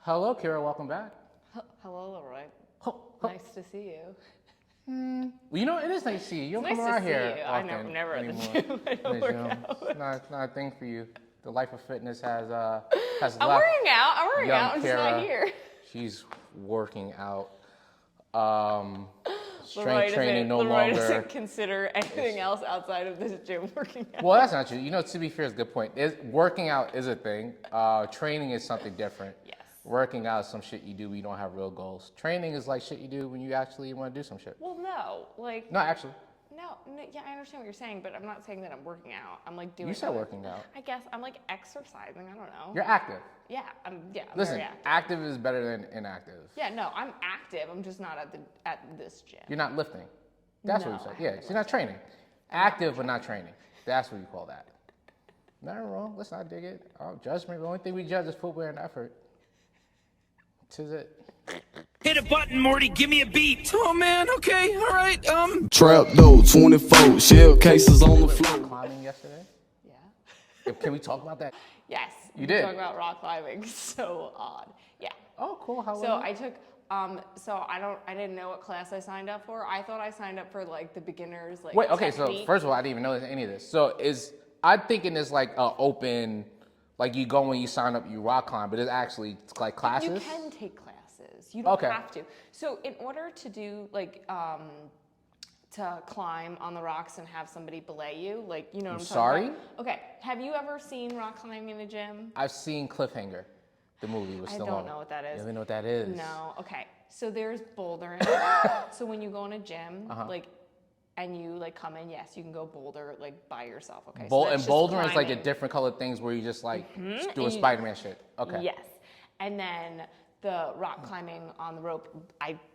Hello, Kira. Welcome back. Hello, Leroy. Ho, ho. Nice to see you. Well, you know, it is nice to see you. You don't It's come nice around to see here you. often I'm never at the anymore. gym. I don't work out. It's not a thing for you. The life of fitness has left. I'm working out. I'm young just not Kara. here. She's working out. Leroy Strength training no Leroy longer. doesn't consider anything else outside of this gym working out. Well, that's not true. You know, to be fair, is a good point. Working out is a thing. Training is something different. Yes. Working out is some shit you do when you don't have real goals. Training is like shit you do when you actually want to do some shit. Well, no. No, actually. No, yeah, I understand what you're saying, but I'm not saying that I'm working out. I'm like doing. You said working out. I guess I'm like exercising. I don't know. You're active. Yeah, I'm Listen, very active. active is better than inactive. Yeah, no, I'm active. I'm just not at this gym. You're not lifting. That's No, what you said. I Yeah, haven't so you're not training. Active but not training. That's what you call that. Nothing wrong. Let's not dig it. Judgment. The only thing we judge is footwear and effort. Tis it. Hit a button, Morty. Give me a beat. Oh man. Okay. All right. Trap though, 24 shell cases on the floor. Climbing yesterday. Yeah. Can we talk about that? Yes. You did? Talking about rock climbing. So odd. Yeah. Oh, cool. How was So it? I took. So I didn't know what class I signed up for. I thought I signed up for like the beginners like. Wait. Okay. So technique. first of all, I didn't even know any of this. So I'm thinking it's like open, like you go and you sign up, you rock climb, but it's actually like classes. You can take classes. You don't Okay. have to. So in order to do like to climb on the rocks and have somebody belay you, like you know what I'm sorry? talking about? Okay. Have you ever seen rock climbing in a gym? I've seen Cliffhanger, the movie with I Stallone. don't know what that is. You don't know what that is? No. Okay. So there's bouldering. So when you go in a gym, like, and you like come in, yes, you can go boulder like by yourself. Okay. So that's And just bouldering is like the climbing. different colored things where you just like doing And Spider-Man shit. Okay. Yes. And then the rock climbing on the rope.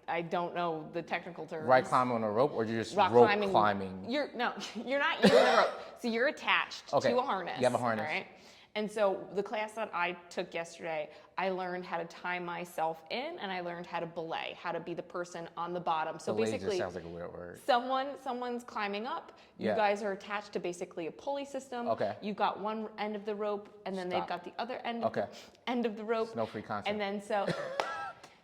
I don't know the technical terms. Right climbing on a rope, or you're just Rock rope climbing. climbing? You're not using the rope. So you're attached Okay. to a harness. You have a harness. Right? And so the class that I took yesterday, I learned how to tie myself in, and I learned how to belay, how to be the person on the bottom. So Belay basically, just sounds like a weird word. someone's climbing up. Yeah. You guys are attached to basically a pulley system. Okay. You've got one end of the rope, and then they've Stop. got the other end. Okay. End of the rope. No free content. And then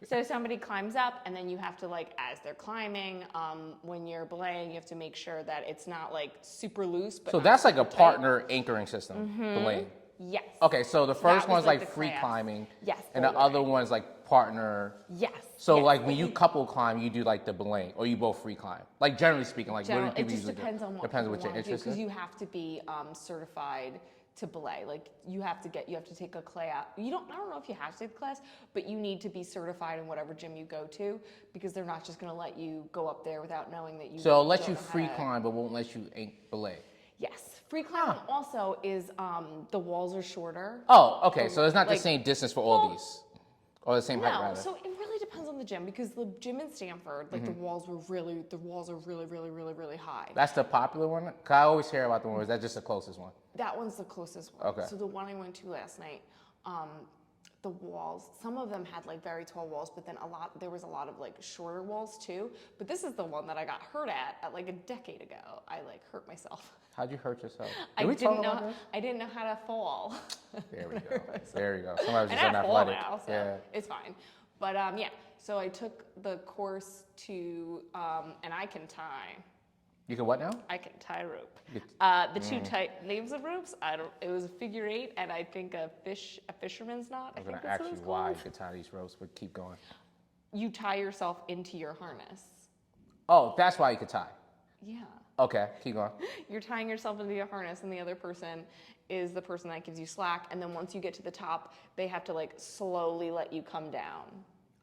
so somebody climbs up, and then you have to like, as they're climbing, when you're belaying, you have to make sure that it's not like super loose. But So not that's like a super tight. partner anchoring system, belaying. Yes. Okay, so the first was one's like like the free class. climbing. Yes, And the bouldering. other one's like partner. Yes. So yes. like when But you couple climb, you do like the belaying, or you both free climb. Like generally speaking, like General, what do it people just usually depends do? on what Depends on people what your want to do, interest because is. you have to be certified to belay. Like you have to take a class. I don't know if you have to take the class, but you need to be certified in whatever gym you go to, because they're not just going to let you go up there without knowing that you. So it'll let don't you know how free to- climb, but won't let you belay. Yes, free climbing also is the walls are shorter. Oh, okay. So it's not the Like- same distance for all well, these, or the same height No, rather. so it really depends on the gym, because the gym in Stanford, like the walls are really, really high. That's the popular one. 'Cause I always hear about the one. Or is that just the closest one? That one's the closest one. Okay. So the one I went to last night, the walls, some of them had like very tall walls, but then there was a lot of like shorter walls too. But this is the one that I got hurt at like a decade ago. I like hurt myself. How'd you hurt yourself? I Did we talk didn't about know. this? I didn't know how to fall. There we go. There we go. Somebody was I just know how to fall unathletic. now, so Yeah. it's fine. But yeah, so I took the course to, and I can tie. You can what now? I can tie rope. You- The two type names of ropes, it was a figure eight, and I think a fisherman's knot. I was think gonna that's ask what you it's why called. you could tie these ropes, but keep going. You tie yourself into your harness. Oh, that's why you could tie. Yeah. Okay, keep going. You're tying yourself into your harness, and the other person is the person that gives you slack, and then once you get to the top, they have to like slowly let you come down.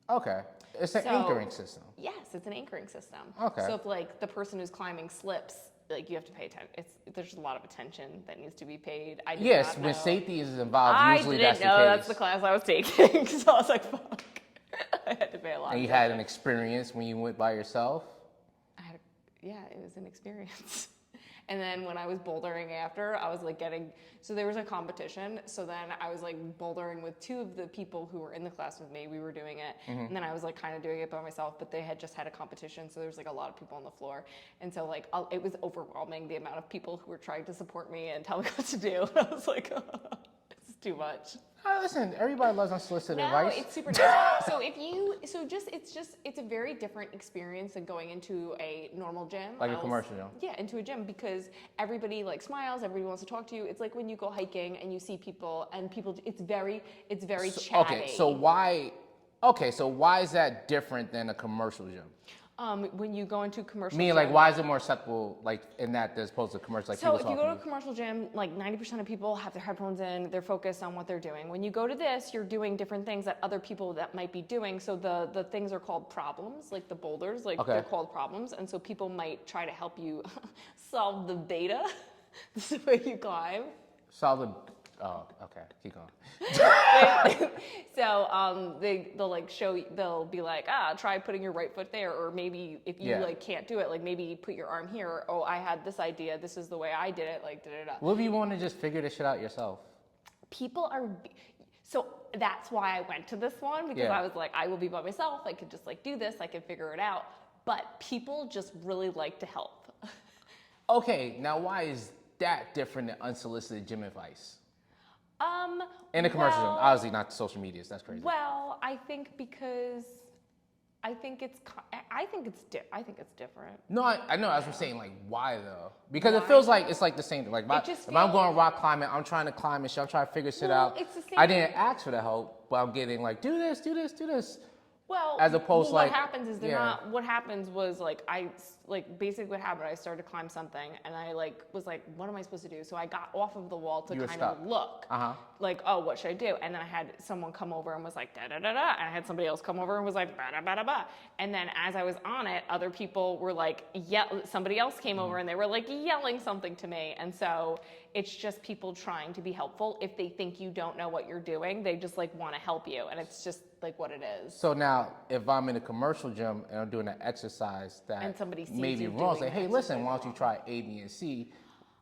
Okay, it's an So- anchoring system. Yes, it's an anchoring system. Okay. So if like the person who's climbing slips, like you have to pay attention. There's a lot of attention that needs to be paid. I did Yes, not when know. safety is involved, I usually didn't that's know the case. that's the class I was taking, so I was like, fuck. I had to pay a lot. And you of had attention. an experience when you went by yourself. Yeah, it was an experience. And then when I was bouldering after, I was like so there was a competition. So then I was like bouldering with two of the people who were in the class with me. We were doing it. And then I was like kind of doing it by myself, but they had just had a competition. So there was like a lot of people on the floor. And so like it was overwhelming, the amount of people who were trying to support me and tell me what to do. And I was like, this is too much. Listen, everybody loves unsolicited No, advice. it's super nice. So it's a very different experience than going into a normal gym. Like a commercial gym. Yeah, into a gym because everybody like smiles, everybody wants to talk to you. It's like when you go hiking and you see people and people, it's very chatty. Okay, so why is that different than a commercial gym? When you go into a commercial Meaning, gym, like, why is it more acceptable, like, in that as opposed to commercial? Like, so people if you go to a talking commercial gym, like 90% of people have their headphones in, they're focused on what they're doing. When you go to this, you're doing different things that other people that might be doing. So the things are called problems, like the boulders, like Okay. they're called problems. And so people might try to help you solve the beta. This is the way you climb. solve the. Oh, okay, keep going. So they'll like show you, they'll be like, try putting your right foot there, or maybe if you Yeah. like can't do it, like maybe put your arm here. Oh, I had this idea. This is the way I did it. Like da da da. What if you want to just figure this shit out yourself? People are, so that's why I went to this one because Yeah. I was like, I will be by myself. I could just like do this. I could figure it out. But people just really like to help. Okay, now why is that different than unsolicited gym advice? In a commercial gym, obviously not social medias. That's crazy. Well, I think because I think it's different. No, I know. As I'm saying, like, why though? Because it Why? feels like it's like the same thing. Like, It just if I'm feels- going rock climbing, I'm trying to climb and shit. I'm trying to figure shit Well, out. it's the same I thing. didn't ask for the help, but I'm getting like, do this, do this, do this. Well, As opposed to, what like, happens is they're yeah. not. What happens was like basically what happened. I started to climb something, and I like was like, what am I supposed to do? So I got off of the wall to You were kind stuck. of look, like, oh, what should I do? And then I had someone come over and was like, da da da da, and I had somebody else come over and was like, ba da ba da ba. And then as I was on it, other people were like, somebody else came over and they were like yelling something to me, and so it's just people trying to be helpful. If they think you don't know what you're doing, they just like want to help you, and it's just like what it is. So now, if I'm in a commercial gym and I'm doing an exercise that And somebody sees may be you wrong, doing say, hey, the listen, why don't you try A, B, and C?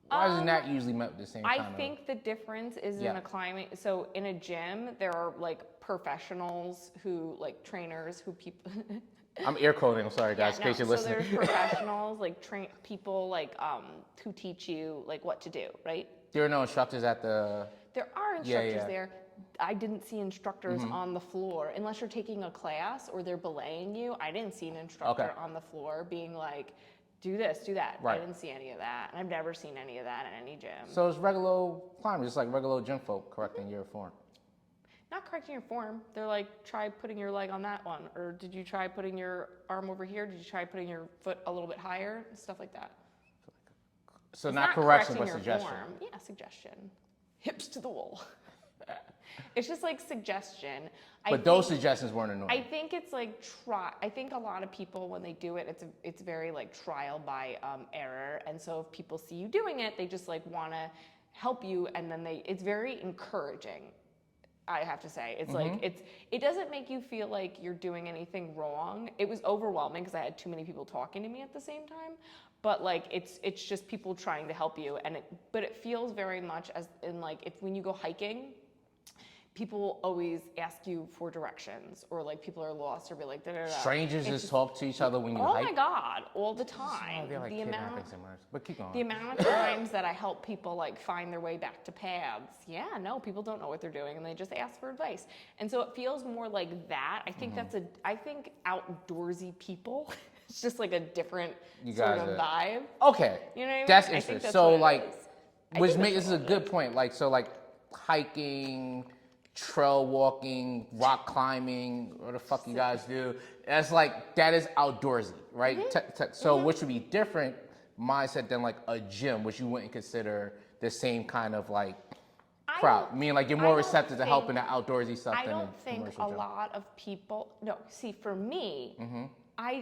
Why isn't that usually met with the same I kind think the difference is in Yeah. a climbing. So in a gym, there are like professionals who, like trainers who people. I'm air quoting, I'm sorry guys, in case you're so listening. there's professionals like people like who teach you like what to do, right? There are no instructors at the. There are Yeah, instructors yeah. there. I didn't see instructors on the floor unless you're taking a class or they're belaying you. I didn't see an instructor Okay. on the floor being like, do this, do that. Right. I didn't see any of that. And I've never seen any of that in any gym. So it's regular climbers, just like regular gym folk correcting your form. Not correcting your form. They're like, try putting your leg on that one. Or did you try putting your arm over here? Did you try putting your foot a little bit higher? Stuff like that. So It's not correction, correcting but your suggestion. form. Yeah, suggestion. Hips to the wall. It's just like suggestion. But those suggestions weren't annoying. I think it's like I think a lot of people when they do it, it's very like trial by error, and so if people see you doing it, they just like want to help you, and then it's very encouraging. I have to say, it's like it doesn't make you feel like you're doing anything wrong. It was overwhelming because I had too many people talking to me at the same time, but like it's just people trying to help you, but it feels very much as in like when you go hiking. People always ask you for directions, or like people are lost, or be like, da, da, da. Strangers It's just talk to each other when you Oh hike. my God, all the time. They're like the amount, kidnapping somewhere. But keep going. the amount of times that I help people like find their way back to paths. Yeah, no, people don't know what they're doing, and they just ask for advice. And so it feels more like that. I think I think outdoorsy people. It's just like a different You sort guys of are- vibe. Okay. You know what I mean? That's I think interesting. that's So what it like, is. I which think makes that's this is a what it good is. point. Like so, like hiking, trail walking, rock climbing, what the fuck you guys do. That's like, that is outdoorsy, right? So which would be different mindset than like a gym, which you wouldn't consider the same kind of like crowd. Meaning like you're I more don't receptive to think- helping the outdoorsy stuff I than don't a think commercial a gym. lot of people. No, see, for me,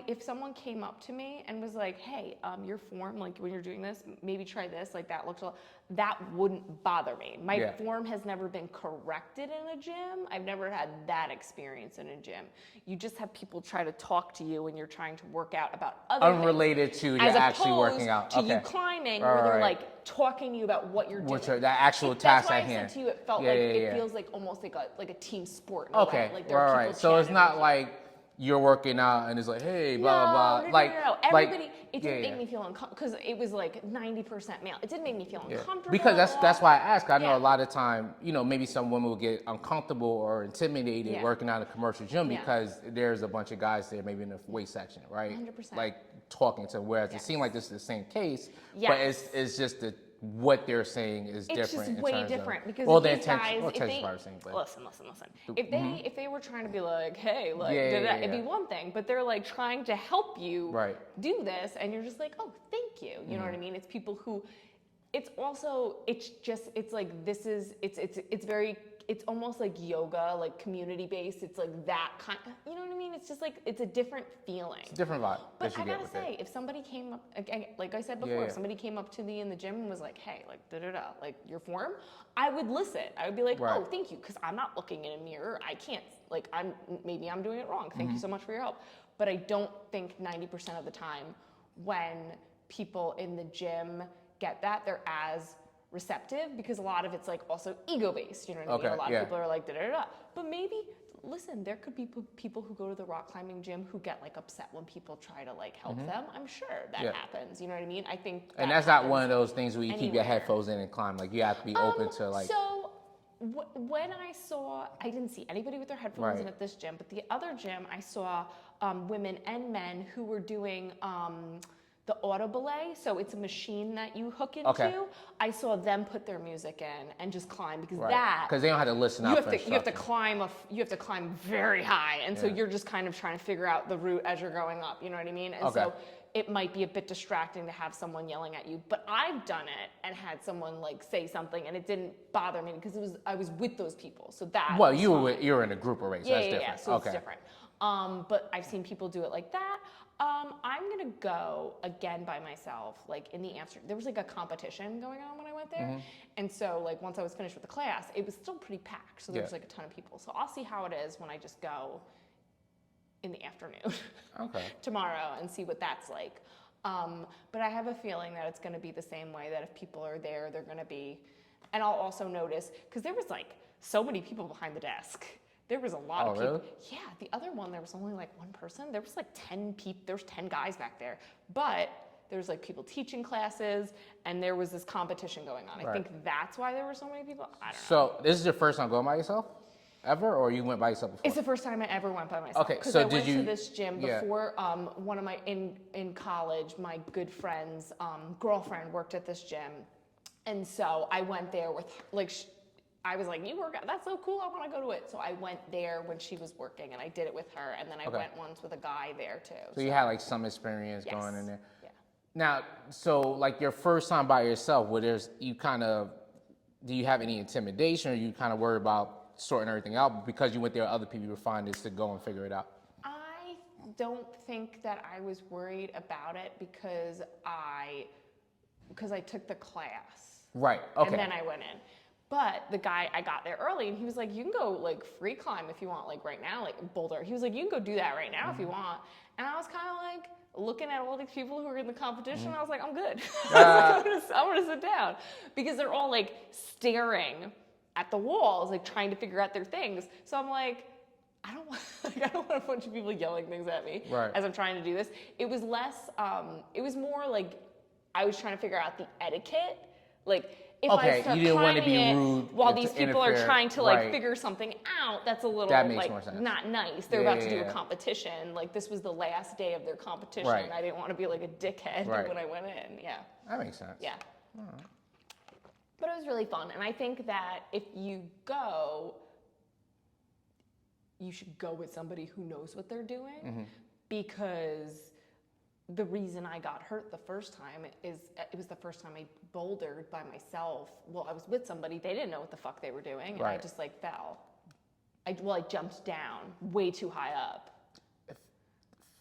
if someone came up to me and was like, "Hey, your form, like when you're doing this, maybe try this. Like that looks a lot," that wouldn't bother me. My Yeah. form has never been corrected in a gym. I've never had that experience in a gym. You just have people try to talk to you when you're trying to work out about other things. Unrelated to you As actually opposed working out. to you Okay. climbing, All where they're right. like talking to you about what you're Which doing. are the actual That's tasks why at I hand. said to you, it felt Yeah, like yeah, it yeah. feels like almost like a team sport. In a Okay, way. Like there are right. people So it's chatting not with you. like you're working out and it's like, hey, blah blah blah. No. Like, Everybody, it didn't make me feel uncomfortable because it was like 90% male. It didn't make me feel uncomfortable. Because that's why I ask. I know Yeah. a lot of time, maybe some women will get uncomfortable or intimidated Yeah. working out in a commercial gym Yeah. because there's a bunch of guys there, maybe in the weight section, right? 100%. Like talking to. Whereas it seemed like this is the same case, but Yes. it's just what they're saying is different. It's just in way terms different of, because well, if the these intention, guys, well, if intention's they, probably the same, but listen, if they were trying to be like, hey, like, it'd be one thing, but they're like trying to help you Right. do this, and you're just like, oh, thank you. You know what I mean? It's people who, it's also, it's like this is, it's very. It's almost like yoga, like community based. It's like that kind. You know what I mean? It's just like it's a different feeling. it's a different vibe. But that you I get gotta with say, it. if somebody came up, again, like I said before, Yeah. if somebody came up to me in the gym and was like, hey, like, like your form, I would listen. I would be like, Right. oh, thank you, because I'm not looking in a mirror. I can't, like, maybe I'm doing it wrong. Thank you so much for your help. But I don't think 90% of the time when people in the gym get that, they're as receptive, because a lot of it's like also ego based, you know what I mean? Okay, A lot yeah. of people are like but maybe listen, there could be people who go to the rock climbing gym who get like upset when people try to like help them. I'm sure that Yeah. happens, you know what I mean? I think And that that's not happens one of those things where you keep your anywhere. headphones in and climb. Like you have to be open to like. So when I didn't see anybody with their headphones Right. in at this gym, but the other gym I saw women and men who were doing the auto belay. So it's a machine that you hook into. Okay. I saw them put their music in and just climb, because Because they don't have to listen you out have for to you have to instruction. climb you have to climb very high, and so Yeah. you're just kind of trying to figure out the route as you're going up. You know what I mean? And so Okay. it might be a bit distracting to have someone yelling at you, but I've done it and had someone like say something, and it didn't bother me because I was with those people. So that Well, was you fine. were in a group already, so Yeah, that's yeah, different. yeah. So okay. it's different. But I've seen people do it like that. I'm gonna go again by myself, like in the Amsterdam. There was like a competition going on when I went there, and so like once I was finished with the class, it was still pretty packed. So there was Yeah. like a ton of people. So I'll see how it is when I just go in the afternoon Okay. tomorrow and see what that's like. But I have a feeling that it's gonna be the same way, that if people are there, they're gonna be. And I'll also notice, because there was like so many people behind the desk. There was a lot Oh, of people. really? Yeah, the other one, there was only like one person. There was like 10 people, there was 10 guys back there. But there was like people teaching classes, and there was this competition going on. I Right. think that's why there were so many people. I don't know. So this is your first time going by yourself, ever, or you went by yourself before? It's the first time I ever went by myself. Okay, Because so I did went you- to this gym yeah. before. One of my in college, my good friend's girlfriend worked at this gym, and so I went there with like. I was like, you work out, that's so cool, I want to go to it. So I went there when she was working, and I did it with her, and then I Okay. went once with a guy there too. So you had like some experience Yes. going in there. Yeah. Now, so like your first time by yourself, do you have any intimidation, or you kind of worried about sorting everything out because you went there? Other people were finding this to go and figure it out. I don't think that I was worried about it because I took the class. Right. Okay. And then I went in. But the guy, I got there early, and he was like, you can go like free climb if you want, like right now, like Boulder. He was like, you can go do that right now if you want. And I was kind of like looking at all these people who were in the competition. I was like, I'm good. I was like, I'm gonna sit down, because they're all like staring at the walls, like trying to figure out their things. So I'm like, I don't want a bunch of people yelling things at me Right. as I'm trying to do this. It was less, it was more like I was trying to figure out the etiquette. Like, if Okay, I start you didn't want to be climbing it rude while to these people are interfere. trying to like Right. figure something out, that's a little That makes like more sense. not nice. They're Yeah, about to do yeah, a yeah. competition. Like, this was the last day of their competition. Right. I didn't want to be like a dickhead Right. when I went in. Yeah. That makes sense. Yeah. But it was really fun. And I think that if you go, you should go with somebody who knows what they're doing, because the reason I got hurt the first time is it was the first time I bouldered by myself. Well, I was with somebody. They didn't know what the fuck they were doing. And I Right. just like fell. I jumped down way too high up.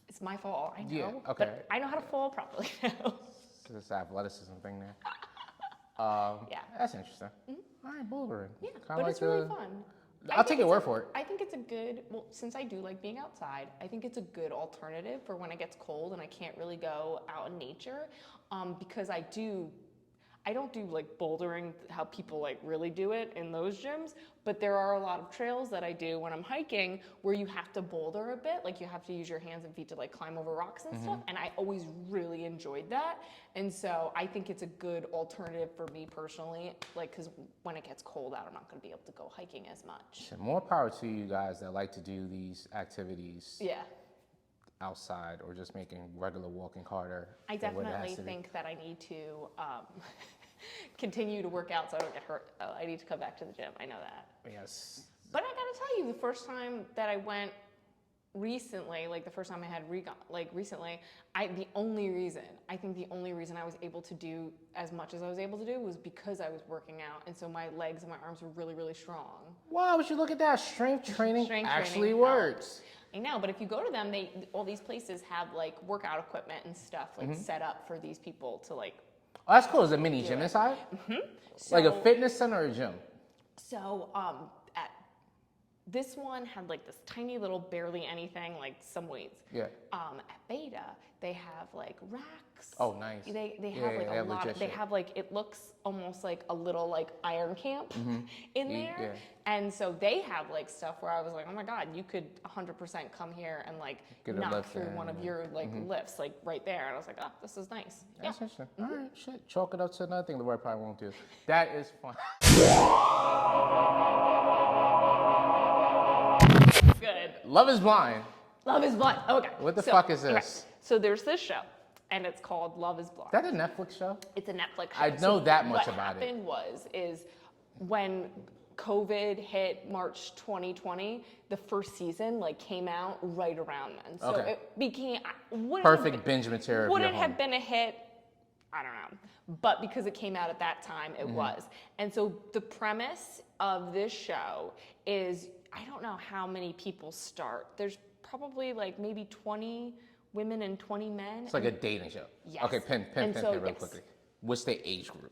It's my fault, I know. Yeah, okay. But I know how to fall properly now. This athleticism thing there. Yeah. That's interesting. All right, bouldering. Yeah, Kinda but like it's really fun. I'll take your word for it. I think it's a good, well, since I do like being outside, I think it's a good alternative for when it gets cold and I can't really go out in nature, because I I don't do like bouldering how people like really do it in those gyms, but there are a lot of trails that I do when I'm hiking where you have to boulder a bit, like you have to use your hands and feet to like climb over rocks and stuff, and I always really enjoyed that. And so I think it's a good alternative for me personally, like because when it gets cold out, I'm not going to be able to go hiking as much. So more power to you guys that like to do these activities Yeah. outside or just making regular walking harder. I than what it has definitely to be. think that I need to continue to work out so I don't get hurt. I need to come back to the gym. I know that. Yes. But I gotta tell you, the first time that I went recently, like the first time I had recently, the only reason I was able to do as much as I was able to do was because I was working out, and so my legs and my arms were really, really strong. Wow, but you look at that. Strength training actually works. I know, but if you go to them, all these places have like workout equipment and stuff like set up for these people to like. Oh, that's cool. Is it a mini gym inside? Like a fitness center or a gym? So at this one had like this tiny little barely anything, like some weights. Yeah. At Beta, they have like racks. Oh, nice. They have like a lot of, they have like, it looks almost like a little like iron camp in there. Yeah. And so they have like stuff where I was like, oh my God, you could 100% come here and like Get a knock lift through in, one of your like lifts like right there. And I was like, oh, this is nice. That's interesting. All right, shit. Chalk it up to another thing the word probably won't do. That is fun. Good. Love is Blind. Love is Blind. Okay. What the fuck is this? okay. So there's this show, and it's called Love is Blind. Is that a Netflix show? It's a Netflix show. I know that much what about it. What happened is when COVID hit March 2020, the first season like came out right around then. So Okay. it became Perfect binge material. Would for it your have home. been a hit? I don't know. But because it came out at that time, it was. And so the premise of this show is, I don't know how many people start. There's probably like maybe 20 women and 20 men. It's like a dating show. Yes. Okay, pin real yes. quickly. What's the age group?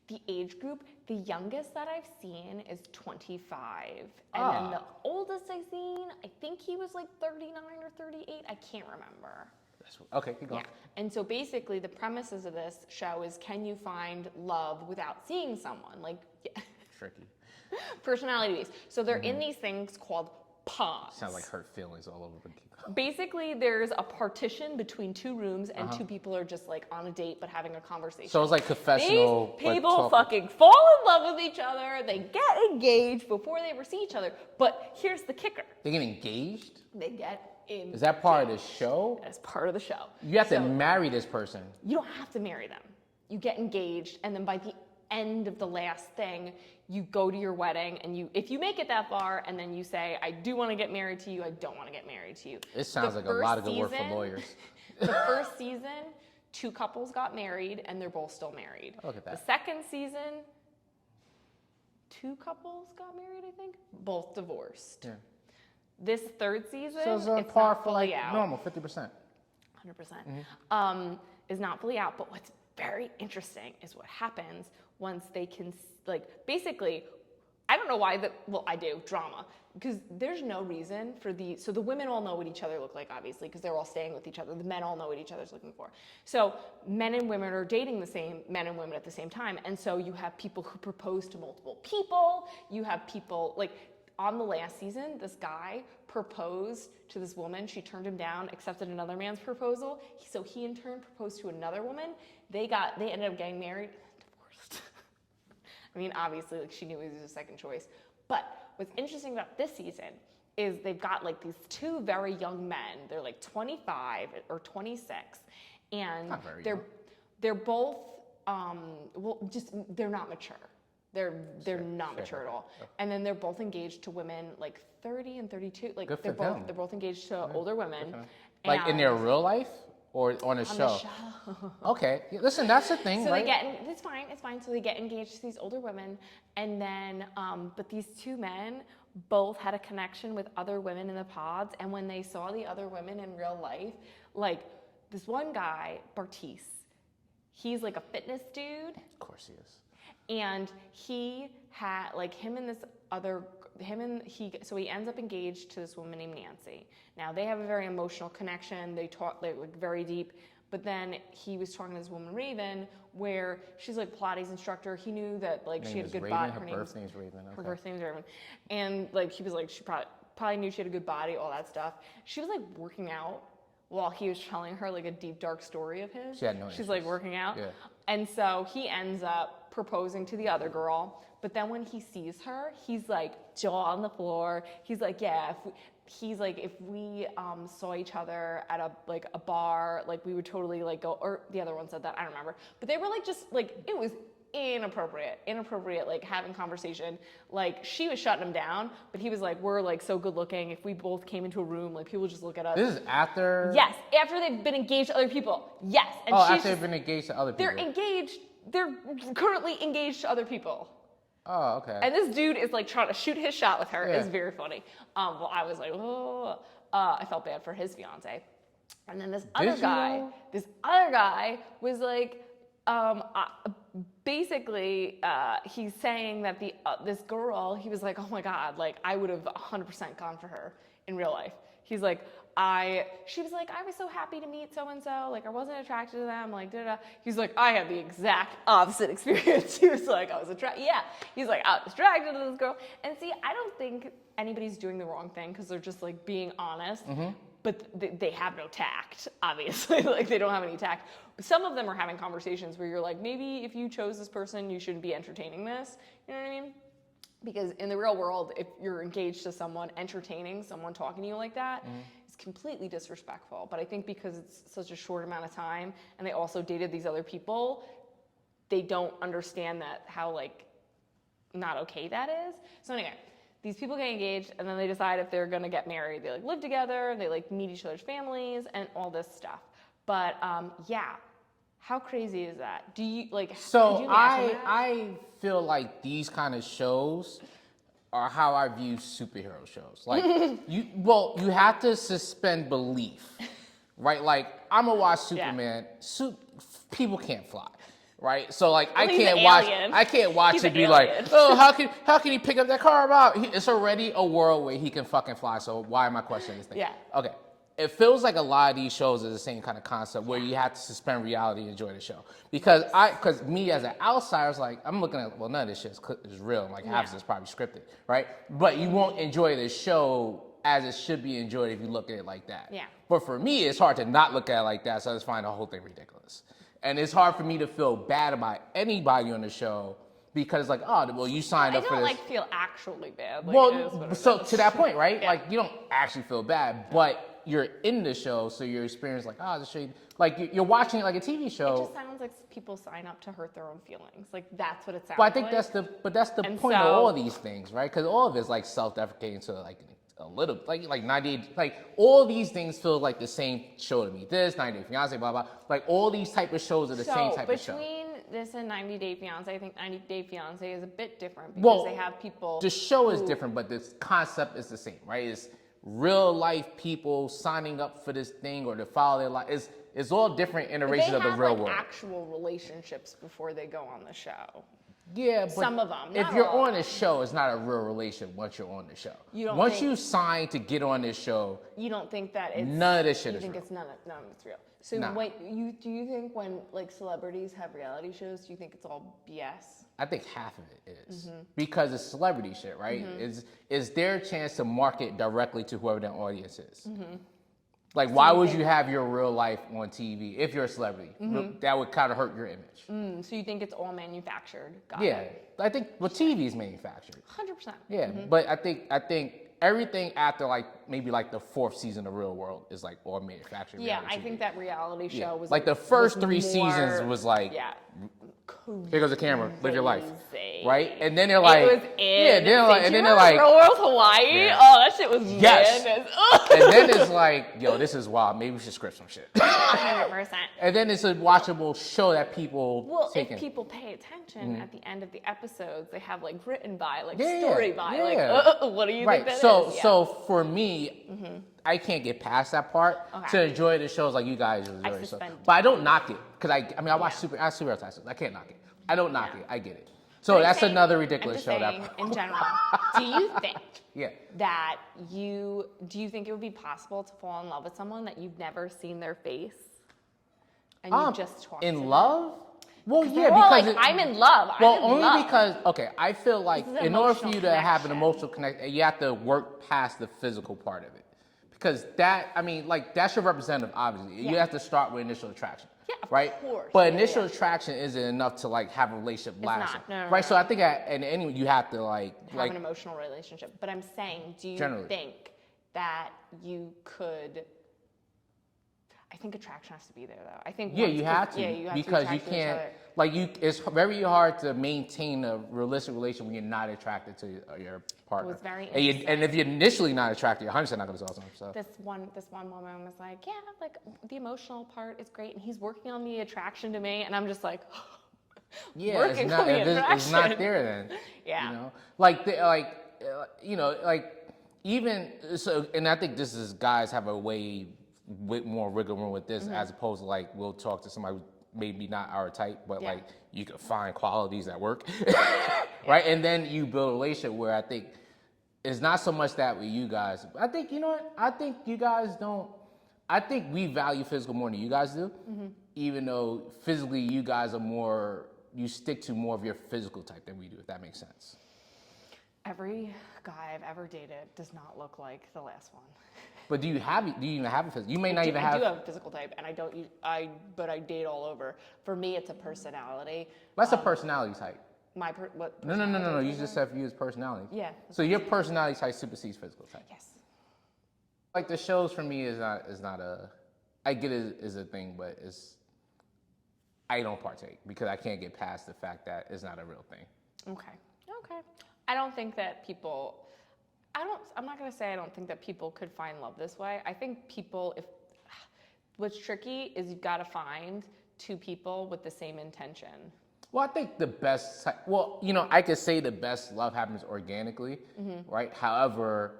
The age group, the youngest that I've seen is 25. And Ah. then the oldest I've seen, I think he was like 39 or 38. I can't remember. Okay, keep going. Yeah. And so basically the premises of this show is, can you find love without seeing someone? Like, yeah. Tricky. Personality based. So they're in these things called pods. Sounds like hurt feelings all over the keep. Basically, there's a partition between two rooms, and two people are just like on a date but having a conversation. So it's like confessional. These but people talking. fucking fall in love with each other. They get engaged before they ever see each other. But here's the kicker: They get engaged? they get engaged. Is that part of the show? As part of the show. You have to So marry this person. you don't have to marry them. You get engaged, and then by the end of the last thing, you go to your wedding, and if you make it that far, and then you say, I do want to get married to you, I don't want to get married to you. It sounds like a lot of good work for lawyers. The first season, 2 couples got married, and they're both still married. Look at that. The second season, 2 couples got married, I think, both divorced. Yeah. This third season, So it's on it's par not for like fully out. normal, 50%. 100%, is not fully out. But what's very interesting is what happens once they can, like, basically, I don't know why I do, drama. Because there's no reason for so the women all know what each other look like, obviously, because they're all staying with each other. The men all know what each other's looking for. So men and women are dating the same men and women at the same time. And so you have people who propose to multiple people. You have people, like, on the last season, this guy proposed to this woman. She turned him down, accepted another man's proposal. So he in turn proposed to another woman. They ended up getting married, divorced. I mean, obviously, like, she knew he was a second choice. But what's interesting about this season is they've got like these 2 very young men. They're like 25 or 26, and Not very they're young. they're both they're not mature. They're not mature at all. And then they're both engaged to women like 30 and 32. Like Good for them. they're both engaged to older women. Like in their real life or on a on show? the show. Okay. Yeah, listen, that's the thing, So right? it's fine. So they get engaged to these older women, and then, but these 2 men both had a connection with other women in the pods, and when they saw the other women in real life, like this one guy, Bartiz, he's like a fitness dude, Of course he is. and he had like so he ends up engaged to this woman named Nancy. Now they have a very emotional connection. They talk like very deep. But then he was talking to this woman, Raven, where she's like Pilates instructor. He knew that like she had a good body. Her birth name's Raven. Okay. Her birth name's Raven. And like he was like, she probably knew she had a good body, all that stuff. She was like working out while he was telling her like a deep, dark story of his. She had no She's interest. like working out. Yeah. And so he ends up proposing to the other girl. But then when he sees her, he's like jaw on the floor. He's like, yeah, if we saw each other at a bar, like we would totally like go, or the other one said that, I don't remember. But they were like, just like, it was inappropriate, like having conversation. Like she was shutting him down, but he was like, we're like so good looking. If we both came into a room, like people just look at us. This is after? Yes, after they've been engaged to other people. Yes. And after they've been engaged to other people. They're currently engaged to other people. Oh, okay. And this dude is like trying to shoot his shot with her. Yeah. It's very funny. Well, I was like, oh, I felt bad for his fiance. And then this other guy was like, basically, he's saying that this girl, he was like, oh my God, like I would have 100% gone for her in real life. He's like, she was like, I was so happy to meet so-and-so, like I wasn't attracted to them, like da-da-da. He's like, I had the exact opposite experience. He was like, he's like, I was attracted to this girl. And see, I don't think anybody's doing the wrong thing because they're just like being honest, but they have no tact, obviously. Like they don't have any tact. Some of them are having conversations where you're like, maybe if you chose this person, you shouldn't be entertaining this. You know what I mean? Because in the real world, if you're engaged to someone, entertaining someone talking to you like that is completely disrespectful. But I think because it's such a short amount of time and they also dated these other people, they don't understand that how like not okay that is. So anyway, these people get engaged and then they decide if they're gonna get married. They like live together, they like meet each other's families and all this stuff. But yeah. How crazy is that? Do you like? So could you imagine that? I feel like these kind of shows are how I view superhero shows. Like you have to suspend belief, right? Like I'm gonna watch Superman. People can't fly, right? So like I can't watch He's it an be alien. like, oh, how can he pick up that car about? It's already a world where he can fucking fly. So why am I questioning this thing? Yeah. Okay. It feels like a lot of these shows are the same kind of concept where you have to suspend reality and enjoy the show. Because me as an outsider, I was like, I'm looking at, well, none of this shit is real. Like half of it's probably scripted, right? But you won't enjoy the show as it should be enjoyed if you look at it like that. Yeah. But for me, it's hard to not look at it like that, so I just find the whole thing ridiculous. And it's hard for me to feel bad about anybody on the show because like, oh, well, you signed up for this. I don't like feel actually bad. Like, Well, so to that point, right? Yeah. Like you don't actually feel bad, but you're in the show, so your experience like, oh, this show, like you're watching it like a TV show. It just sounds like people sign up to hurt their own feelings. Like that's what it sounds But I think like. that's the point of all of these things, right? Because all of it's like self-deprecating to like a little, like 98, like all these things feel like the same show to me. This 90 Day Fiance, blah blah. Like all these type of shows are the same type of show. Between this and 90 Day Fiance, I think 90 Day Fiance is a bit different because they have people. The show is different, but the concept is the same, right? It's real life people signing up for this thing or to follow their life. It's all different iterations of the real They have world. actual relationships before they go on the show. Yeah, but Some of them, if not you're all. on a show, it's not a real relation once you're on the show. You don't once think- you sign to get on this show, You don't think that it's none of this shit you is think real. it's none of it's real. So Nah. do you think when like celebrities have reality shows, do you think it's all BS? I think half of it is Mm-hmm. because it's celebrity shit, right? It's their chance to market directly to whoever their audience is. Mm-hmm. Like, why would you have your real life on TV if you're a celebrity? That would kind of hurt your image. So you think it's all manufactured? Got Yeah, it. I think TV is manufactured. 100%. Yeah, but I think everything after like maybe like the fourth season of Real World is like all manufactured. Yeah, reality I TV. think that reality show was like the first was 3 seasons more- was like, yeah. here goes the camera, live your life, Crazy. right? And then they're like, It was yeah, insane. then like, and Do you then they're remember like, Real World Hawaii. Yeah. Oh, that shit was Yes. bananas. and then it's like, yo, this is wild. Maybe we should script some shit. 100%. And then it's a watchable show that people Well, take in. if people pay attention at the end of the episodes, they have like written by, like Yeah, story by, yeah. like what do you Right. think that So is? Yeah. so for me, I can't get past that part Okay. to enjoy the shows like you guys enjoy. the show. suspend. But I don't knock it because I mean I watch Yeah. superhero titles. I can't knock it. I don't knock Yeah. it. I get it. So But I'm that's saying- another I'm ridiculous just show. saying, That in general, do you think yeah. that do you think it would be possible to fall in love with someone that you've never seen their face? and you just talk to in them. love. Well, yeah, They're all because like, I'm in love. well, I'm in only love. because I feel like This is in order for emotional you to have an connection. emotional connection, you have to work past the physical part of it, because that like that's your representative. Obviously, you Yeah. have to start with initial attraction. Yeah, of right? course. But Yeah, initial yeah. attraction isn't enough to like have a relationship It's last. not. No, right. no. So I think anyway you have to like have an emotional relationship. But I'm saying, do you Generally. think that you could? I think attraction has to be there, though. I think Yeah, once- you have to, Yeah, you have because to you be attracted to each can't other. like you. It's very hard to maintain a realistic relation when you're not attracted to your partner. was very and if you're initially not attracted, you're 100% not gonna solve something. So This one woman was like, yeah, like the emotional part is great, and he's working on the attraction to me, and I'm just like, yeah, working it's not, on the it's not attraction. there then. Yeah. You know, like you know, like even so, and I think this is guys have a way more wiggle room with this, as opposed to like we'll talk to somebody who's maybe not our type, but Yeah. like you can find qualities that work, right? And then you build a relationship where I think it's not so much that with you guys. I think you know what? I think you guys don't. I think we value physical more than you guys do, even though physically you guys are more. You stick to more of your physical type than we do, if that makes sense. every guy I've ever dated does not look like the last one. But do you even have a physical? You may not even I do have. have a physical type, and but I date all over. For me, it's a personality. That's a personality type. What? No. personality You is just it? said for you as personality. Yeah. So your personality type supersedes physical type. Yes. Like the shows for me is not a. I get it is a thing, but I don't partake because I can't get past the fact that it's not a real thing. Okay. I don't think that people. I'm not gonna say I don't think that people could find love this way. I think people, what's tricky is you've got to find two people with the same intention. Well, I think the best. Well, you know, I could say the best love happens organically, right? However,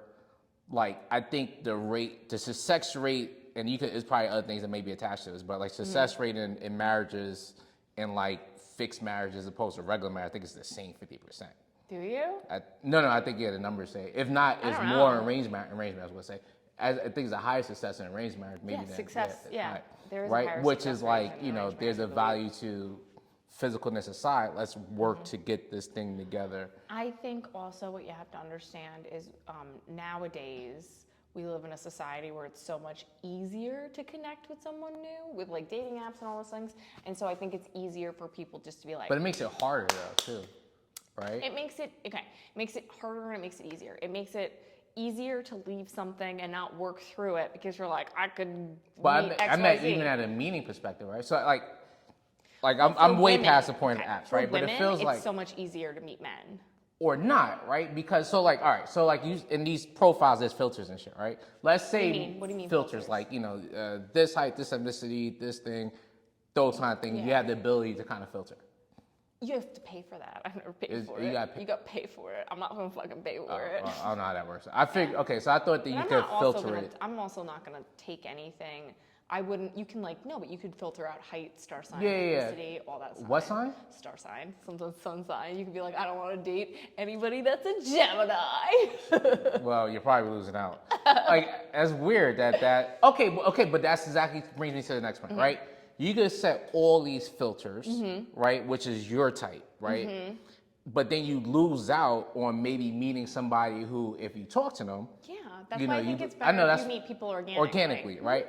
like I think the success rate, and there's probably other things that may be attached to this, but like success rate in marriages and like fixed marriages as opposed to regular marriage, I think it's the same 50%. Do you? No, I think the numbers say. If not, it's don't more know. arrangement. I was gonna say. I think it's a higher success in arranged marriage, maybe Yeah, than success, yeah. right. There is a right, higher which success is rate like in you know, arranged there's a marriage, I value to physicalness aside. Let's work to get this thing together. I think also what you have to understand is nowadays we live in a society where it's so much easier to connect with someone new with like dating apps and all those things. And so I think it's easier for people just to be like. But it makes it harder though too, right? It makes it harder and it makes it easier. It makes it easier to leave something and not work through it because you're like, I could. But meet I meant XYZ. even at a meaning perspective, right? So like I'm way Women, past the point okay, of apps, for right? But women, it feels it's like so much easier to meet men. or not, right? Because so like all right, so like you in these profiles there's filters and shit, right? Let's say What do you mean filters filters? like you know this height, this ethnicity, this thing, those kind of things. You Yeah. have the ability to kind of filter. You have to pay for that. I've never paid for you it. gotta pay- You got to pay for it. I'm not gonna fucking pay for it. I don't know how that works. I figured okay, so I thought that you But could filter it. I'm also not gonna take anything. I wouldn't. You can like no, but you could filter out height, star sign, Yeah. ethnicity, all that. Sign. What sign? Star sign. Sometimes sun sign. You can be like, I don't want to date anybody that's a Gemini. Well, you're probably losing out. Like that's weird that okay, but that's exactly brings me to the next point, right? You could set all these filters, right, which is your type, right? But then you lose out on maybe meeting somebody who, if you talk to them, Yeah, that's you why know, I think you- it's I better know if that's you meet people organically, right?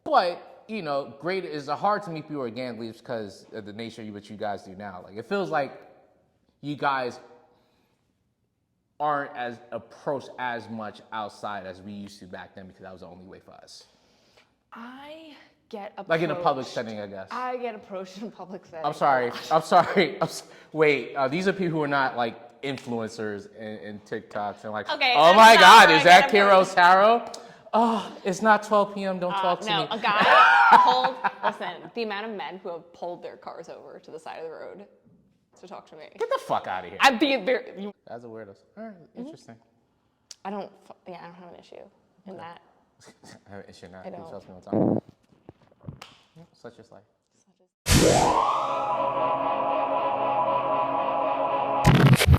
But you know, great is hard to meet people organically because of the nature of what you guys do now. Like it feels like you guys aren't as approached as much outside as we used to back then because that was the only way for us. I get approached. Like in a public setting, I guess. I get approached in a public setting. I'm sorry. Wait, these are people who are not like influencers and TikToks and like. Okay, Oh I'm my not God, gonna is that get Kiro Taro? Oh, it's not 12 p.m. Don't talk to No, me. a guy listen, the amount of men who have pulled their cars over to the side of the road to talk to me. Get the fuck out of here. I'd be very. That's a weirdo. All right, interesting. I don't have an issue in that. I have an issue now. I Who don't. tells me what I'm talking? Yeah, such is life.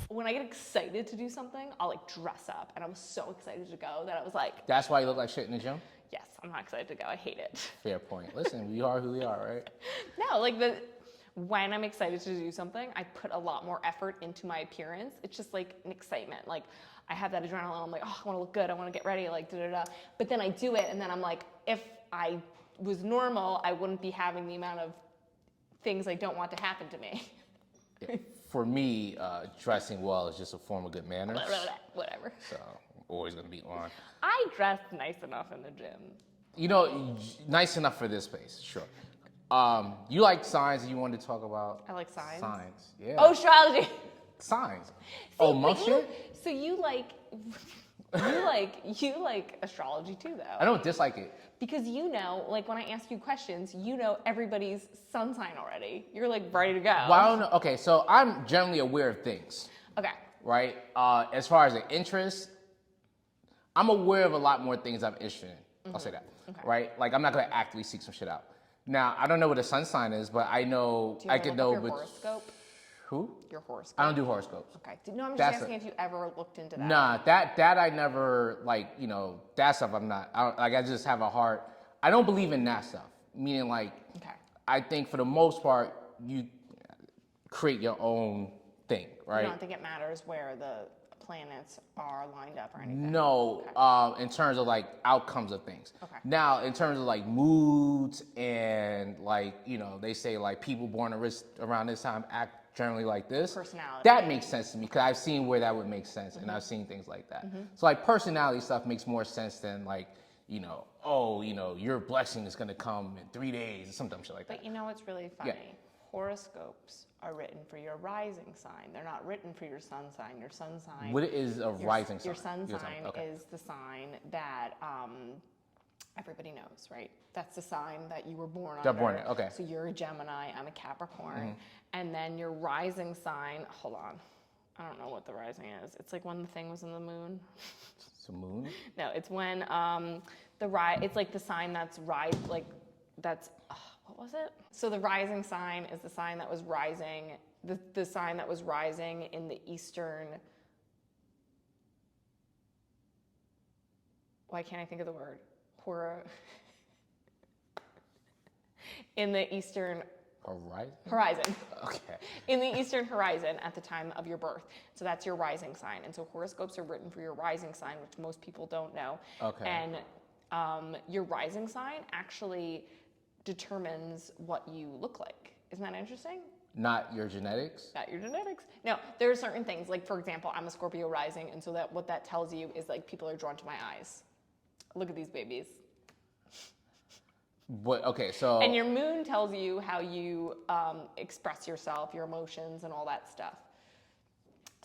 When when I get excited to do something, I'll like dress up, and I was so excited to go that I was like, That's why you look like shit in the gym? yes, I'm not excited to go. I hate it. Fair point. Listen, we are who we are, right? No, like when I'm excited to do something, I put a lot more effort into my appearance. It's just like an excitement. Like I have that adrenaline. I'm like, oh, I want to look good. I want to get ready. Like da da da. But then I do it, and then I'm like, if I was normal, I wouldn't be having the amount of things I don't want to happen to me. Yeah. For me, dressing well is just a form of good manners. Whatever. So I'm always gonna be on. I dress nice enough in the gym. You know, nice enough for this place, sure. You like signs and you wanted to talk about? I like signs. Signs, yeah. Oh, astrology. Signs. See, month but shit? So you like astrology too, though. I don't dislike it. Because you know, like when I ask you questions, you know everybody's sun sign already. You're like ready to go. Well, I don't know. Okay, so I'm generally aware of things, Okay. right? As far as an interest, I'm aware of a lot more things I'm interested in. I'll say that, Okay. right? Like I'm not gonna actively seek some shit out. Now, I don't know what a sun sign is, but I know Do you I ever could look know. up your horoscope? Who? Your horoscope. I don't do horoscopes. Okay. No, I'm just That's asking if you ever looked into that. Nah, that I never like. You know, that stuff I'm not. I just have a heart. I don't believe in that stuff. Meaning, like, Okay. I think for the most part, you create your own thing, right? You don't think it matters where the planets are lined up or anything? No, Okay. in terms of like outcomes of things. Okay. Now, in terms of like moods and like, you know, they say like people born around this time act generally like this. Personality. That makes sense to me because I've seen where that would make sense and I've seen things like that. So like personality stuff makes more sense than like, you know, oh, you know, your blessing is gonna come in 3 days or some dumb shit like that. But you know what's really funny? Horoscopes are written for your rising sign. They're not written for your sun sign. Your sun sign. What is a rising sign? Your sun You're telling sign me. Okay. is the sign that everybody knows, right? That's the sign that you were born They're under. born in, okay. So you're a Gemini. I'm a Capricorn. And then your rising sign. Hold on. I don't know what the rising is. It's like when the thing was in the moon. It's a moon? No, it's when it's like the sign that's what was it? So the rising sign is the sign that was rising, the sign that was rising in the eastern. Why can't I think of the word? In the eastern horizon. Okay. In the eastern horizon at the time of your birth. So that's your rising sign. And so horoscopes are written for your rising sign, which most people don't know. Okay. And your rising sign actually determines what you look like. Isn't that interesting? Not your genetics? Not your genetics. No, there are certain things. Like, for example, I'm a Scorpio rising. And so that what that tells you is like people are drawn to my eyes. Look at these babies. But okay, so and your moon tells you how you express yourself, your emotions, and all that stuff.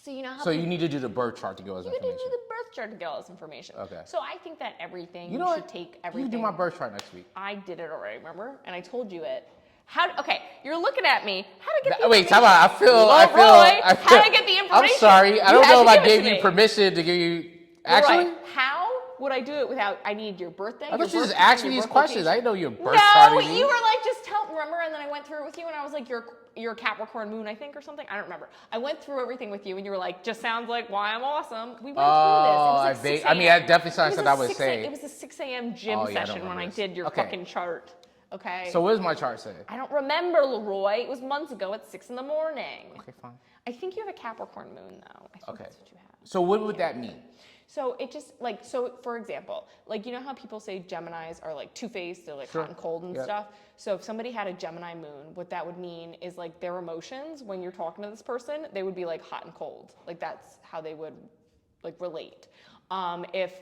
So you know how. So you need to do the birth chart to get all this you need information. to do the birth chart to get all this information. Okay. So I think that everything You know should what? take everything. You do my birth chart next week. I did it already, remember? And I told you it. Okay, you're looking at me. How to get the Wait, information? time out. I feel. Roy, how did I get the information? I'm sorry. I You don't had know if to I give it gave to you me. permission to give you. Actually, Roy, how would I do it without? I need your birthday. I thought you your just birth asked time, me your these birth questions. I location. didn't know your birth chart. No, you were like, just tell. Remember? And then I went through it with you, and I was like, you're Capricorn moon, I think, or something. I don't remember. I went through everything with you, and you were like, just sounds like why I'm awesome. We went through this. It was like 6 I mean, I definitely a.m. said I would say. It was a 6 a.m. gym Oh, yeah, I don't session when I remember did this. your Okay. fucking chart. Okay. So what does my chart say? I don't remember, Leroy. It was months ago at 6 a.m. Okay, fine. I think you have a Capricorn moon, though. I think Okay. that's what you have. So what would that mean? So it just for example, like, you know how people say Geminis are like two-faced, they're like Sure. hot and cold and Yep. stuff. So if somebody had a Gemini moon, what that would mean is like their emotions when you're talking to this person, they would be like hot and cold. Like that's how they would like relate. If,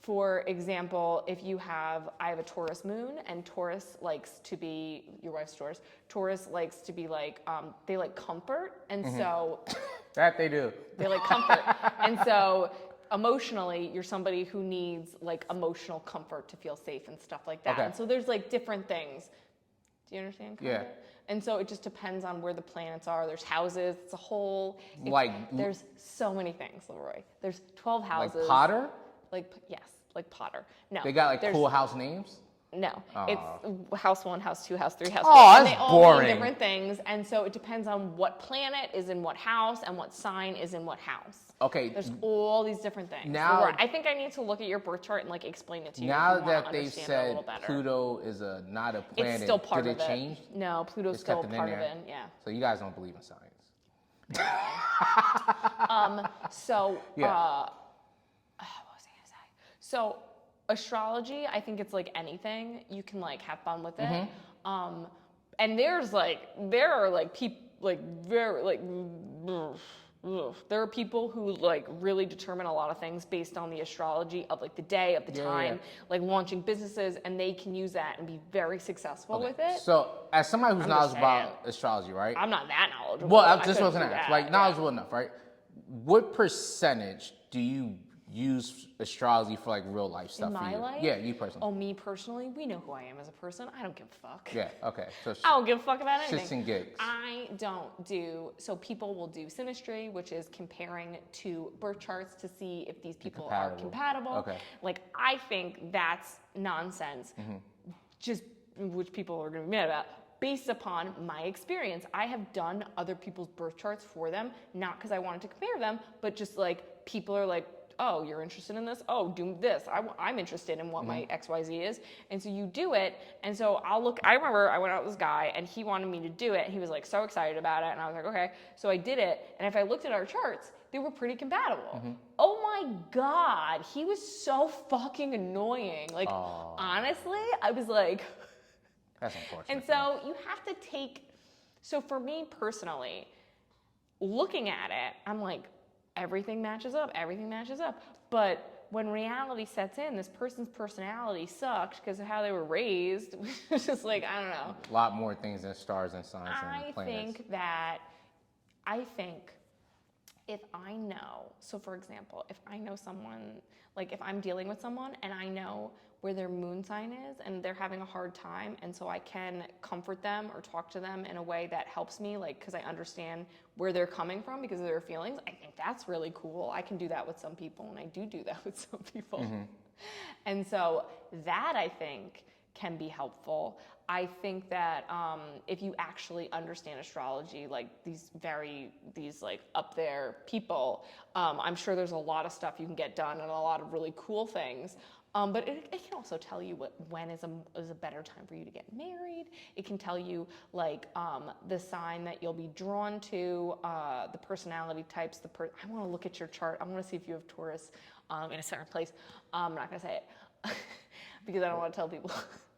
for example, I have a Taurus moon, and Taurus likes to be, your wife's Taurus, Taurus likes to be like, they like comfort, and so. That they do. They like comfort. And so emotionally, you're somebody who needs like emotional comfort to feel safe and stuff like that. Okay. And so there's like different things. Do you understand? Yeah. And so it just depends on where the planets are. There's houses. It's a whole. There's so many things, Leroy. There's 12 houses. Like Potter? Yes, like Potter. No. They got like there's- cool house names? No, it's house 1, house 2, house 3, house 4. Oh, And that's they all boring. mean different things, and so it depends on what planet is in what house and what sign is in what house. Okay. There's all these different things. Now- So I think I need to look at your birth chart and like explain it to you. Now if you wanna that they've understand it a said little better. Pluto is not a planet, It's still part did of it it. change? No, Pluto's It's still kept it in part of there? it. Yeah. So you guys don't believe in science. So, Yeah. what was I gonna say? So, astrology, I think it's like anything. You can like have fun with it. And there are like people like very like. There are people who like really determine a lot of things based on the astrology of like the day, of the time, like launching businesses, and they can use that and be very successful with it. So, as somebody who's I'm just knowledgeable about astrology, right? I'm not that knowledgeable. Well, I that's just what I was couldn't gonna do ask. that, Like, yeah. knowledgeable enough, right? What percentage do you use astrology for like real life stuff? In for my you? life? Yeah, you personally. Oh, me personally, we know who I am as a person. I don't give a fuck. Yeah. Okay. So I don't give a fuck about anything. shits and gigs. I don't do, so people will do synastry, which is comparing two birth charts to see if these people are compatible. Okay. Like, I think that's nonsense, just which people are gonna be mad about. Based upon my experience, I have done other people's birth charts for them, not because I wanted to compare them, but just like people are like, oh, you're interested in this? Oh, do this. I'm interested in what my XYZ is. And so you do it. And so I remember I went out with this guy and he wanted me to do it. And he was like so excited about it. And I was like, okay. So I did it. And if I looked at our charts, they were pretty compatible. Oh my God. He was so fucking annoying. Like, honestly, I was like, That's unfortunate. and so you have to so for me personally, looking at it, I'm like, everything matches up. But when reality sets in, this person's personality sucked because of how they were raised. It's just like, I don't know. A lot more things than stars and signs and planets. I think if I know, so for example, if I know someone, like if I'm dealing with someone and I know where their moon sign is and they're having a hard time, and so I can comfort them or talk to them in a way that helps me, like, because I understand where they're coming from because of their feelings, I think that's really cool. I can do that with some people, and I do that with some people. And so that, I think, can be helpful. I think that if you actually understand astrology, like these like up there people, I'm sure there's a lot of stuff you can get done and a lot of really cool things. But it can also tell you when is a better time for you to get married. It can tell you like the sign that you'll be drawn to, the personality types. I want to look at your chart. I want to see if you have Taurus in a certain place. I'm not gonna say it because I don't want to tell people.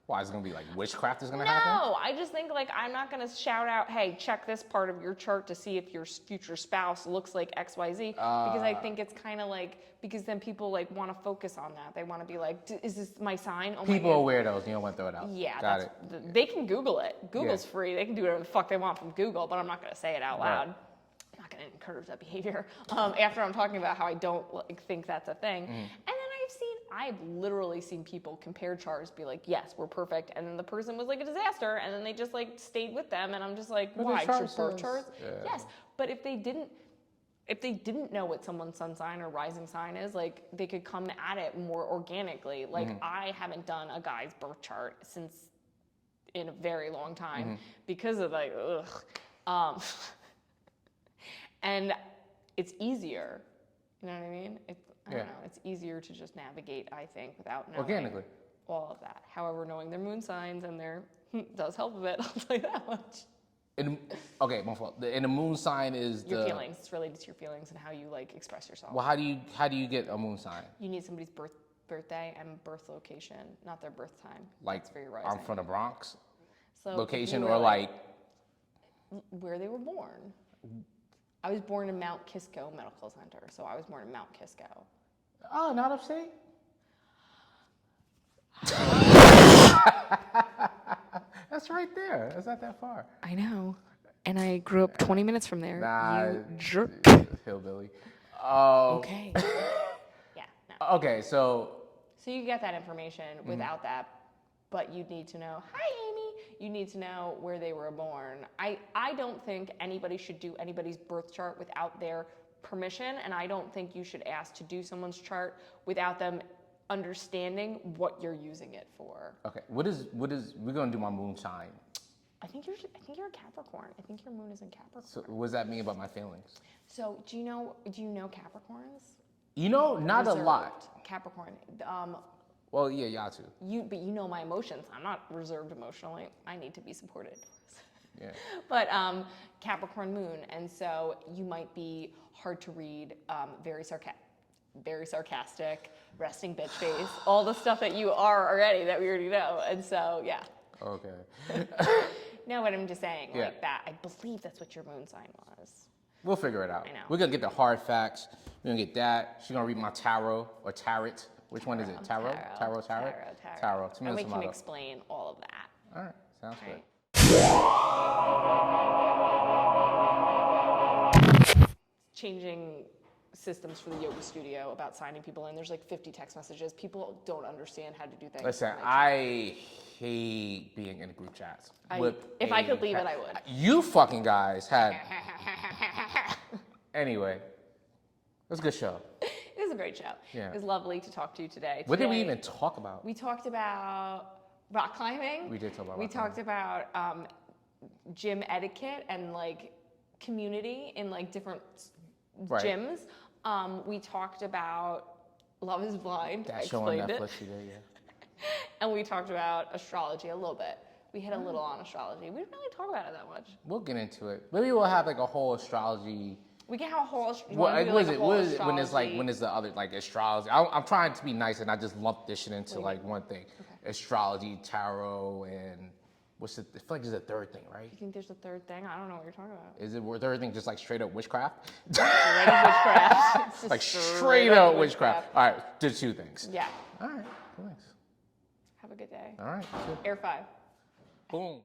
Why is it gonna be like witchcraft is gonna No, happen? I just think like I'm not gonna shout out, hey, check this part of your chart to see if your future spouse looks like XYZ, because I think it's kind of like, because then people like want to focus on that. They want to be like, is this my sign? Oh People my are weirdos. You don't want to throw it out. Yeah, Got it. they can Google it. Google's free. They can do whatever the fuck they want from Google, but I'm not gonna say it out loud. Right. I'm not gonna encourage that behavior. After I'm talking about how I don't like think that's a thing, and then I've literally seen people compare charts, be like, yes, we're perfect, and then the person was like a disaster, and then they just like stayed with them, and I'm just like, why? It's your birth charts? Yeah. Yes, but if they didn't know what someone's sun sign or rising sign is, like they could come at it more organically. Like I haven't done a guy's birth chart since in a very long time because of like, and it's easier. You know what I mean? I don't know. It's easier to just navigate, I think, without knowing Organically. all of that. However, knowing their moon signs and their does help a bit. I'll tell you that much. Okay, my fault. And the moon sign is Your feelings. It's related to your feelings and how you like express yourself. Well, how do you get a moon sign? You need somebody's birthday and birth location, not their birth time. Like That's for your rising. I'm from the Bronx. So Location if you were, or like where they were born. I was born in Mount Kisco Medical Center, so I was born in Mount Kisco. Oh, not upstate? That's right there. That's not that far. I know. And I grew up 20 minutes from there. Nah, You jerk. Hillbilly. Okay. Yeah. No. Okay, so So you get that information without that, but you need to know, hi, Amy. You need to know where they were born. I don't think anybody should do anybody's birth chart without their permission, and I don't think you should ask to do someone's chart without them understanding what you're using it for. Okay. What is we're gonna do my moon sign. I think you're a Capricorn. I think your moon is in Capricorn. So what does that mean about my feelings? So do you know Capricorns? You know, not a lot. Reserved. Capricorn. Well, yeah, y'all too. But you know my emotions. I'm not reserved emotionally. I need to be supported. Yeah. But Capricorn moon, and so you might be hard to read, very sarcastic, resting bitch face, all the stuff that you are already that we already know. And so, yeah. Okay. No, but I'm just saying, Yeah. like that. I believe that's what your moon sign was. We'll figure it out. I know. We're gonna get the hard facts. We're gonna get that. She's gonna read my tarot or tarot. Which one is it? Tarot? Tarot. Tarot. Tomato, And we can tomato. explain all of that. All right. Sounds Right. good. Changing systems for the yoga studio about signing people in. There's like 50 text messages. People don't understand how to do things. Listen, I hate being in group chats. If I could leave it, I would. You fucking guys had. Anyway, it was a good show. It was a great show. Yeah. It was lovely to talk to you today. What did we Today, even talk about? We talked about rock climbing. We did talk about We rock climbing. talked about gym etiquette and like community in like different Right. gyms. We talked about Love is Blind. That I show on explained Netflix it. you did, yeah. And we talked about astrology a little bit. We hit a little on astrology. We didn't really talk about it that much. We'll get into it. Maybe we'll have like a whole astrology. We can have a whole. What is it? What is it when it's like astrology- when is the other like astrology? I'm trying to be nice and not just lump this shit into like one thing. Astrology, tarot, and what's the? I feel like there's a third thing, right? You think there's a third thing? I don't know what you're talking about. Is it a third thing just like straight up witchcraft? Straight up witchcraft. It's just Like straight up witchcraft. All right, did two things. Yeah. All right, thanks. Have a good day. All right, good. Air 5. Boom.